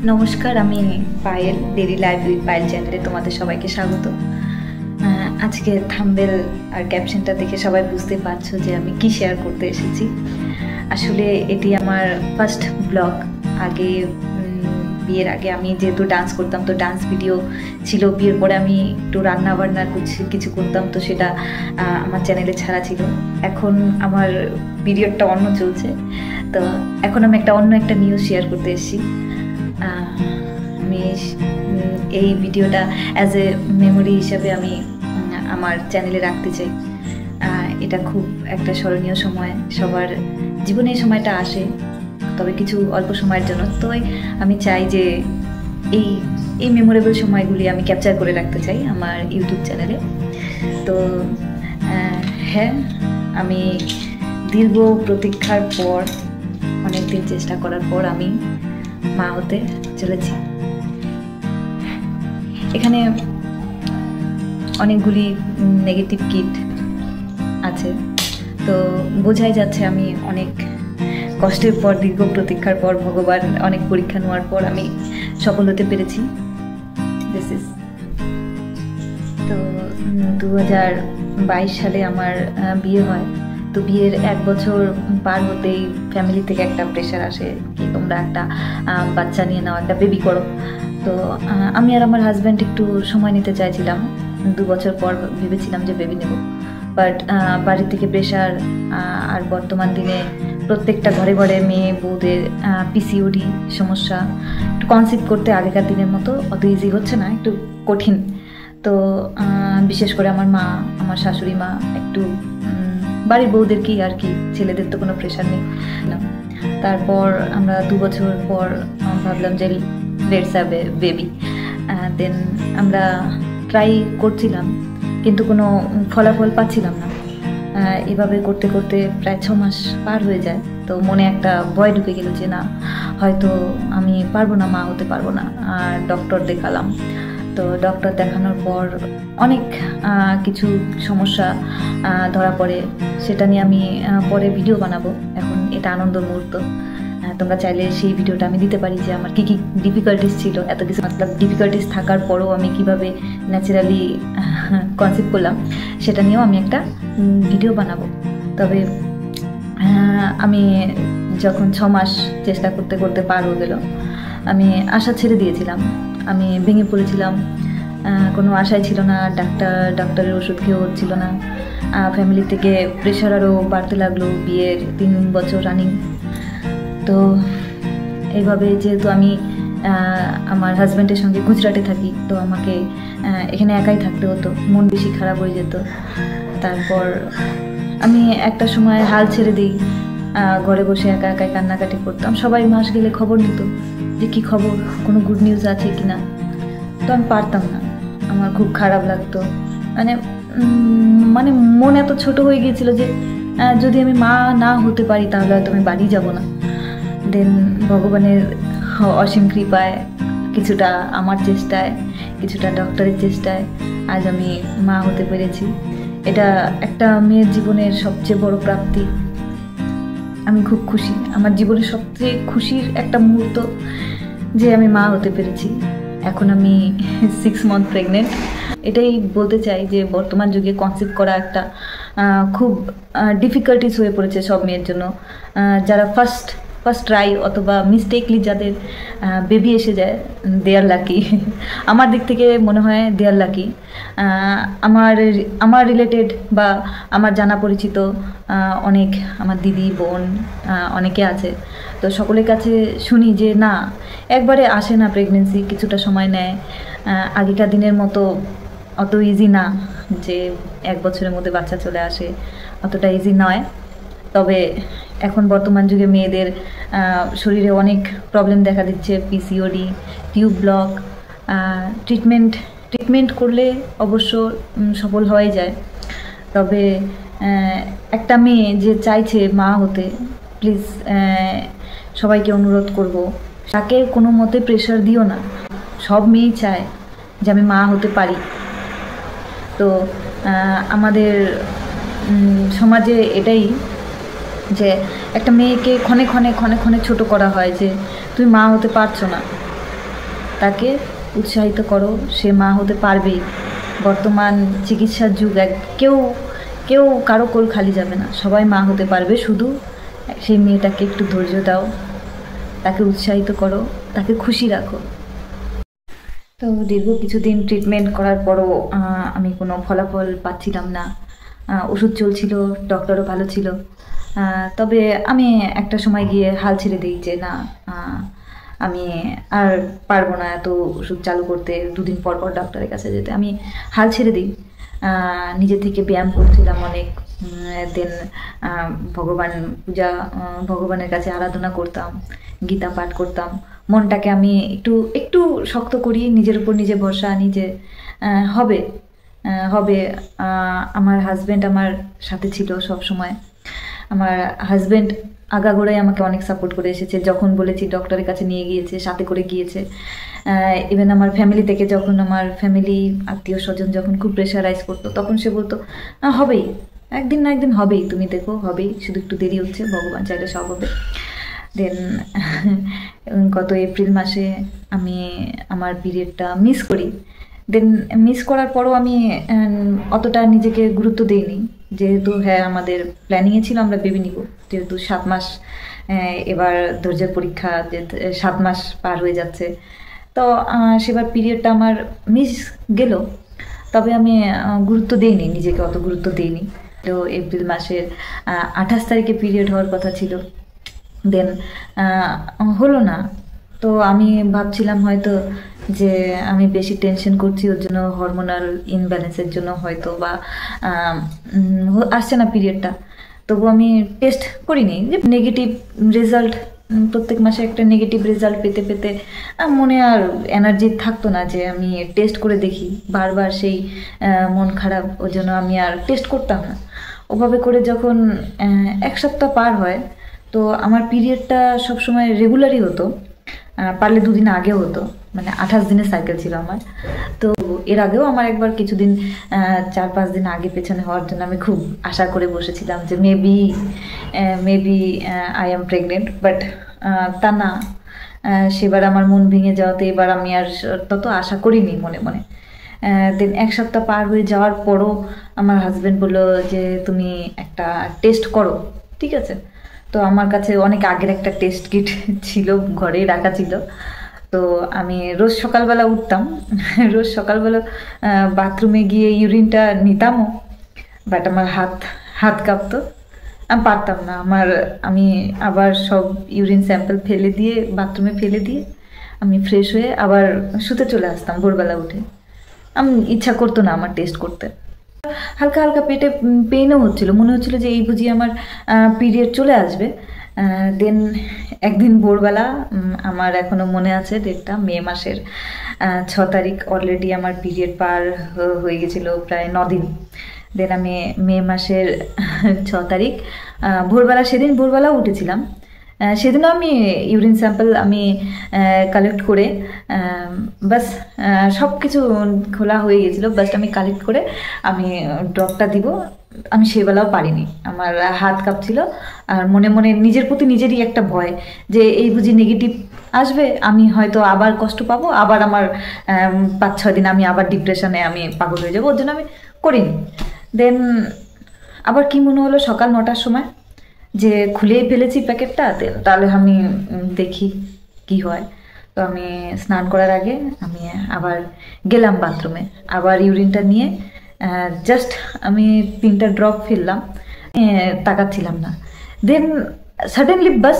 নমস্কার, আমি Payel, daily life with Payel চ্যানেলে তোমাদের সবাইকে স্বাগত। আজকে থাম্বনেল আর ক্যাপশনটা দেখে সবাই বুঝতে পারছো যে আমি কি শেয়ার করতে এসেছি। আসলে এটি আমার ফার্স্ট ব্লগ। বিয়ের আগে আমি যেহেতু ডান্স করতাম, তো ডান্স ভিডিও ছিল। বিয়ের পরে আমি একটু রান্না বান্না কিছু করতাম, তো সেটা আমার চ্যানেলে ছাড়া ছিল। এখন আমার ভিডিওটা অন্য চলছে, তো এখন আমি অন্য একটা নিউজ শেয়ার করতে এসেছি। আমি এই ভিডিওটা অ্যাজ এ মেমোরি হিসাবে আমি আমার চ্যানেলে রাখতে চাই। এটা খুব একটা স্মরণীয় সময়, সবার জীবনে এই সময়টা আসে, তবে কিছু অল্প সময়ের জন্য। তো আমি চাই যে এই মেমোরেবল সময়গুলি আমি ক্যাপচার করে রাখতে চাই আমার ইউটিউব চ্যানেলে। তো হ্যাঁ, আমি দীর্ঘ প্রতীক্ষার পর, অনেক দিন চেষ্টা করার পর আমি মা হতে চলেছি। এখানে অনেকগুলি নেগেটিভ কিট আছে, তো বোঝাই যাচ্ছে আমি অনেক কষ্টের পর, দীর্ঘ প্রতীক্ষার পর, ভগবান অনেক পরীক্ষা নেওয়ার পর আমি সফল হতে পেরেছি। দিস ইজ তো 2022 সালে আমার বিয়ে হয়। তো বিয়ের 1 বছর পার হতেই ফ্যামিলি থেকে একটা প্রেশার আসে কি তোমরা একটা বাচ্চা নিয়ে নাও, একটা বেবি করো। তো আমি আর আমার হাজব্যান্ড একটু সময় নিতে চাইছিলাম। 2 বছর পর ভেবেছিলাম যে বেবি নেব, বাট বাড়ি থেকে প্রেশার। আর বর্তমান দিনে প্রত্যেকটা ঘরে ঘরে মেয়ে বউদের পিসিওডি সমস্যা। একটু কনসিভ করতে আগেকার দিনের মতো অত ইজি হচ্ছে না, একটু কঠিন। তো বিশেষ করে আমার মা, আমার শাশুড়ি মা, একটু বাড়ির বউদেরকেই আর কি, ছেলেদের তো কোনো প্রেশার নেই। তারপর আমরা 2 বছর পর ভাবলাম যে লেটস হ্যাভ এ বেবি। দেন আমরা ট্রাই করছিলাম, কিন্তু কোনো ফলাফল পাচ্ছিলাম না। এভাবে করতে করতে প্রায় 6 মাস পার হয়ে যায়। তো মনে একটা ভয় ঢুকে গেল যে না, হয়তো আমি পারবো না, মা হতে পারবো না। আর ডক্টর দেখালাম। তো ডক্টর দেখানোর পর অনেক কিছু সমস্যা ধরা পড়ে। সেটা নিয়ে আমি পরে ভিডিও বানাবো। এখন এটা আনন্দের মুহূর্ত। তোমরা চাইলে সেই ভিডিওটা আমি দিতে পারি যে আমার কী কী ডিফিকাল্টিস ছিল। এত কিছু ডিফিকাল্টিস থাকার পরও আমি কিভাবে ন্যাচারালি কনসিভ করলাম, সেটা নিয়েও আমি একটা ভিডিও বানাবো। তবে আমি যখন 6 মাস চেষ্টা করতে করতে পার হয়ে গেল, আমি আশা ছেড়ে দিয়েছিলাম। আমি ভেঙে পড়েছিলাম, কোনো আশাই ছিল না। ডাক্তারের ওষুধ খেয়েও হচ্ছিল না। ফ্যামিলি থেকে প্রেশার আরও বাড়তে লাগলো। বিয়ের 3 বছর রানিং। তো এইভাবে যেহেতু আমি আমার হাজব্যান্ডের সঙ্গে গুজরাটে থাকি, তো আমাকে এখানে একাই থাকতে হতো, মন বেশি খারাপ হয়ে যেত। তারপর আমি একটা সময় হাল ছেড়ে দিই, ঘরে বসে একা একাই কান্নাকাটি করতাম। সবাই মাস গেলে খবর নিত যে কী খবর, কোনো গুড নিউজ আছে কি না। তো আমি পারতাম না, আমার খুব খারাপ লাগতো। মানে মন এত ছোট হয়ে গিয়েছিল যে যদি আমি মা না হতে পারি তাহলে হয়তো আমি বাড়ি যাব না। দেন ভগবানের অসীম কৃপায়, কিছুটা আমার চেষ্টায়, কিছুটা ডক্টরের চেষ্টায় আজ আমি মা হতে পেরেছি। এটা একটা মেয়ের জীবনের সবচেয়ে বড় প্রাপ্তি। আমি খুব খুশি। আমার জীবনের সবচেয়ে খুশির একটা মুহূর্ত যে আমি মা হতে পেরেছি। এখন আমি 6 মান্থ প্রেগনেন্ট। এটাই বলতে চাই যে বর্তমান যুগে কনসিভ করা একটা খুব ডিফিকাল্টিস হয়ে পড়েছে সব মেয়ের জন্য। যারা ফার্স্ট ট্রাই অথবা মিস্টেকলি যাদের বেবি এসে যায়, দে আর লাকি। আমার দিক থেকে মনে হয় দে আর লাকি। আমার রিলেটেড বা আমার জানা পরিচিত অনেক আমার দিদি বোন অনেকে আছে। তো সকলের কাছে শুনি যে না, একবারে আসে না প্রেগনেন্সি, কিছুটা সময় নেয়। আগেকার দিনের মতো অত ইজি না যে 1 বছরের মধ্যে বাচ্চা চলে আসে, অতটা ইজি নয়। তবে এখন বর্তমান যুগে মেয়েদের শরীরে অনেক প্রবলেম দেখা দিচ্ছে, পিসিওডি, টিউব ব্লক। ট্রিটমেন্ট করলে অবশ্য সফল হয়ে যায়। তবে একটা মেয়ে যে চাইছে মা হতে, প্লিজ সবাইকে অনুরোধ করব, তাকে কোনো মতে প্রেশার দিও না। সব মেয়েই চায় যে আমি মা হতে পারি। তো আমাদের সমাজে এটাই যে একটা মেয়েকে ক্ষণে ক্ষণে ছোট করা হয় যে তুমি মা হতে পারছো না। তাকে উৎসাহিত করো, সে মা হতে পারবেই। বর্তমান চিকিৎসার যুগ, কেউ কেউ কারো কোল খালি যাবে না, সবাই মা হতে পারবে। শুধু সেই মেয়েটাকে একটু ধৈর্য দাও, তাকে উৎসাহিত করো, তাকে খুশি রাখো। তো দীর্ঘ কিছুদিন ট্রিটমেন্ট করার পরও আমি কোনো ফলাফল পাচ্ছিলাম না। ওষুধ চলছিল, ডক্টরও ভালো ছিল, তবে আমি একটা সময় গিয়ে হাল ছেড়ে দিই যে না, আমি আর পারবো না এত ওষুধ চালু করতে, দুদিন পর পর ডক্টরের কাছে যেতে। আমি হাল ছেড়ে দিই। নিজে থেকে ব্যায়াম করছিলাম অনেক, দেন ভগবান পূজা, ভগবানের কাছে আরাধনা করতাম, গীতা পাঠ করতাম। মনটাকে আমি একটু একটু শক্ত করি, নিজের উপর নিজে ভরসা আনি যে হবে হবে। আমার হাজব্যান্ড আমার সাথে ছিল সব সময়। আমার হাজব্যান্ড আগাগোড়াই আমাকে অনেক সাপোর্ট করে এসেছে। যখন বলেছি ডক্টরের কাছে নিয়ে গিয়েছে, সাথে করে গিয়েছে। ইভেন আমার ফ্যামিলি থেকে, যখন আমার ফ্যামিলি আত্মীয় স্বজন যখন খুব প্রেশারাইজ করতো, তখন সে বলতো হবেই, একদিন না একদিন হবেই, তুমি দেখো হবেই, শুধু একটু দেরি হচ্ছে, ভগবান চাইলে সব হবে। দেন গত এপ্রিল মাসে আমি আমার পিরিয়ডটা মিস করি। দেন মিস করার পরও আমি অতটা নিজেকে গুরুত্ব দিইনি, যেহেতু হ্যাঁ আমাদের প্ল্যানিংয়ে ছিল আমরা বেবি নিব, যেহেতু 7 মাস এবার ধৈর্যের পরীক্ষা, যে 7 মাস পার হয়ে যাচ্ছে। তো সেবার পিরিয়ডটা আমার মিস গেল, তবে আমি গুরুত্ব দিইনি, নিজেকে অত গুরুত্ব দিইনি। তো এপ্রিল মাসের 28 তারিখে পিরিয়ড হওয়ার কথা ছিল, দেন হলো না। তো আমি ভাবছিলাম হয়তো যে আমি বেশি টেনশন করছি, ওর জন্য হরমোনাল ইনব্যালেন্সের জন্য হয়তো, বা আসছে না পিরিয়ডটা। তবু আমি টেস্ট করিনি, যে নেগেটিভ রেজাল্ট, প্রত্যেক মাসে একটা নেগেটিভ রেজাল্ট পেতে পেতে মনে আর এনার্জি থাকতো না যে আমি টেস্ট করে দেখি। বারবার সেই মন খারাপ, ওই জন্য আমি আর টেস্ট করতাম না। ওভাবে করে যখন 1 সপ্তাহ পার হয়, তো আমার পিরিয়ডটা সবসময় রেগুলারই হতো, পারলে 2 দিন আগেও হতো, মানে 28 দিনের সাইকেল ছিল আমার। তো এর আগেও আমার একবার কিছুদিন 4-5 দিন আগে পেছনে হওয়ার জন্য আমি খুব আশা করে বসেছিলাম যে maybe I am pregnant, but তা না। সেবার আমার মন ভেঙে যাওয়াতে এবার আমি আর তত আশা করিনি মনে মনে। দেন 1 সপ্তাহ পার হয়ে যাওয়ার পরও আমার হাজব্যান্ড বললো যে তুমি একটা টেস্ট করো, ঠিক আছে। তো আমার কাছে অনেক আগের একটা টেস্ট কিট ছিল, ঘরেই রাখা ছিল। তো আমি রোজ সকালবেলা উঠতাম, রোজ সকালবেলা বাথরুমে গিয়ে ইউরিনটা নিতামও, বাট আমার হাত কাঁপতো, আমি পারতাম না। আমি আবার সব ইউরিন স্যাম্পল ফেলে দিয়ে, বাথরুমে ফেলে দিয়ে আমি ফ্রেশ হয়ে আবার শুতে চলে আসতাম ভোরবেলা উঠে। আমি ইচ্ছা করতো না আমার টেস্ট করতে। হালকা হালকা পেটে পেইনও হচ্ছিল, মনে হচ্ছিল যে এই বুঝি আমার পিরিয়ড চলে আসবে। দেন একদিন ভোরবেলা, আমার এখনও মনে আছে ডেটটা, মে মাসের 6 তারিখ, অলরেডি আমার পিরিয়ড পার হয়ে গেছিলো প্রায় 9 দিন। দেন আমি মে মাসের 6 তারিখ ভোরবেলা, সেদিন ভোরবেলা উঠেছিলাম। সেদিনও আমি ইউরিন স্যাম্পল আমি কালেক্ট করে, বাস সব কিছু খোলা হয়ে গেছিলো, বাস আমি কালেক্ট করে আমি ড্রপটা দিব। আমি সেবেলাও পারিনি, আমার হাত কাঁপছিল, আর মনে মনে নিজের প্রতি নিজেরই একটা ভয় যে এই বুঝি নেগেটিভ আসবে, আমি হয়তো আবার কষ্ট পাবো, আবার আমার 5-6 দিন আমি আবার ডিপ্রেশনে আমি পাগল হয়ে যাবো, ওর জন্য আমি করিনি। দেন আবার কি মনে হলো সকাল 9টার সময় যে খুলেই ফেলেছি প্যাকেটটা, তাহলে আমি দেখি কি হয়। তো আমি স্নান করার আগে আমি আবার গেলাম বাথরুমে, আবার ইউরিনটা নিয়ে জাস্ট আমি 3টা ড্রপ ফেললাম, তাকাচ্ছিলাম না। দেন সাডেনলি বাস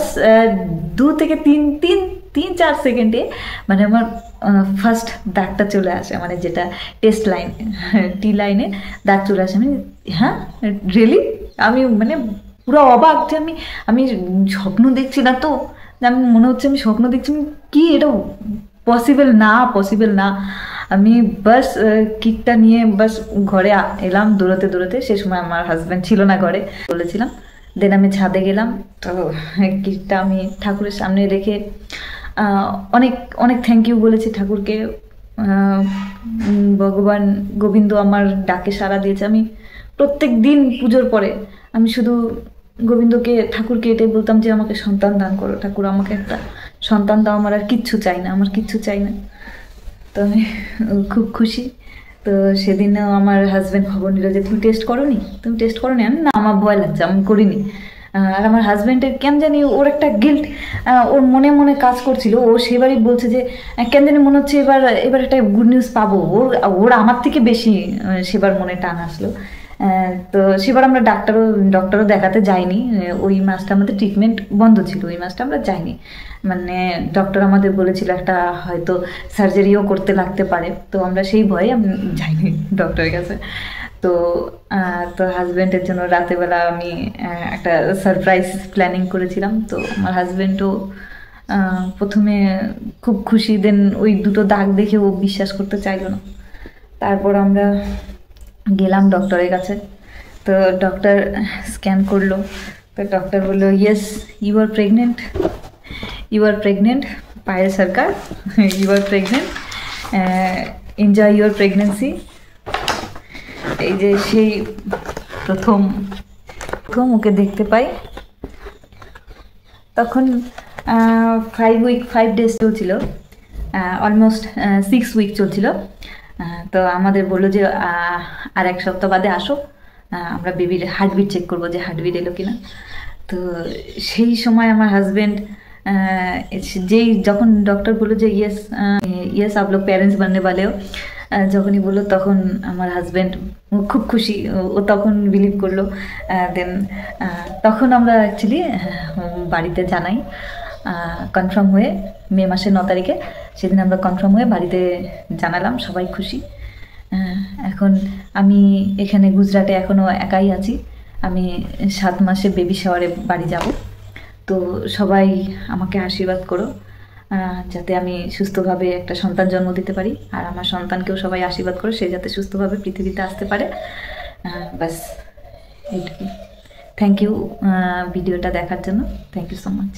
2 থেকে 3-4 সেকেন্ডে মানে আমার ফার্স্ট দাগটা চলে আসে, মানে যেটা টেস্ট লাইন, টি লাইনে দাগ চলে আসে। আমি হ্যাঁ রিয়েলি, আমি মানে পুরো অবাক যে আমি স্বপ্ন দেখছি না তো, আমি মনে হচ্ছে আমি স্বপ্ন দেখছি, কি এটা পসিবল না। আমি বাস কিটটা নিয়ে বাস ঘরে এলাম দৌড়াতে দৌড়াতে। সে সময় আমার হাজব্যান্ড ছিল না ঘরে, বলেছিলাম। দেন আমি ছাদে গেলাম, তো কিটটা আমি ঠাকুরের সামনে রেখে অনেক অনেক থ্যাংক ইউ বলেছি ঠাকুরকে। ভগবান গোবিন্দ আমার ডাকে সাড়া দিয়েছে। আমি প্রত্যেক দিন পুজোর পরে আমি শুধু গোবিন্দকে, ঠাকুরকে এটাই বলতাম যে আমাকে সন্তান দান করো ঠাকুর, আমাকে একটা সন্তান দাও, আমার আর কিচ্ছু চাই না, আমার কিচ্ছু চাই না। তো আমি খুব খুশি। তো সেদিনও আমার হাজব্যান্ড খবর নিল যে তুমি টেস্ট করোনি, তুমি টেস্ট করোনি। আমি না, আমার ভয় লাগছে, আমি করিনি। আর আমার হাজব্যান্ডের কেন জানি ওর একটা গিল্ট ওর মনে মনে কাজ করছিল। ও সেবারই বলছে যে কেন জানি মনে হচ্ছে এবার এবার একটা গুড নিউজ পাবো। ওর আমার থেকে বেশি সেবার মনে টান আসলো। তো সেবার আমরা ডক্টরও দেখাতে যাইনি। ওই মাসটা আমাদের ট্রিটমেন্ট বন্ধ ছিল, ওই মাসটা আমরা যাইনি। মানে ডক্টর আমাদের বলেছিল একটা হয়তো সার্জারিও করতে লাগতে পারে, তো আমরা সেই ভয়ে আমি যাইনি ডক্টরের কাছে। তো তো হাজব্যান্ডের জন্য রাতেবেলা আমি একটা সারপ্রাইজ প্ল্যানিং করেছিলাম। তো আমার হাজব্যান্ডও প্রথমে খুব খুশি, দেন ওই দুটো দাগ দেখে ও বিশ্বাস করতে চাইলো না। তারপর আমরা গেলাম ডক্টরের কাছে। তো ডক্টর স্ক্যান করলো। তো ডক্টর বললো yes you are pregnant, you are pregnant Payel Sarkar, you are pregnant, enjoy your pregnancy. এই যে সেই প্রথম ওকে দেখতে পাই, তখন 5 days চলছিল, অলমোস্ট 6 উইক চলছিল। তো আমাদের বললো যে আর 1 সপ্তাহ বাদে আসো, আমরা বেবির হার্টবিট চেক করবো যে হার্টবিট এলো কিনা। তো সেই সময় আমার হাজব্যান্ড যখন ডক্টর বললো যে ইয়েস ইয়েস आप लोग पेरेंट्स बनने वाले हो, যখনই বললো তখন আমার হাজব্যান্ড খুব খুশি, ও তখন বিলিভ করলো। দেন তখন আমরা অ্যাকচুয়ালি বাড়িতে জানাই, কনফার্ম হয়ে মে মাসের 9 তারিখে সেদিন আমরা কনফার্ম হয়ে বাড়িতে জানালাম, সবাই খুশি। এখন আমি এখানে গুজরাটে এখনও একাই আছি। আমি 7 মাসে বেবি শাওয়ারে বাড়ি যাব। তো সবাই আমাকে আশীর্বাদ করো যাতে আমি সুস্থভাবে একটা সন্তান জন্ম দিতে পারি, আর আমার সন্তানকেও সবাই আশীর্বাদ করো সে যাতে সুস্থভাবে পৃথিবীতে আসতে পারে। বাস এইটুকু। থ্যাংক ইউ ভিডিওটা দেখার জন্য, থ্যাংক ইউ সো মাচ।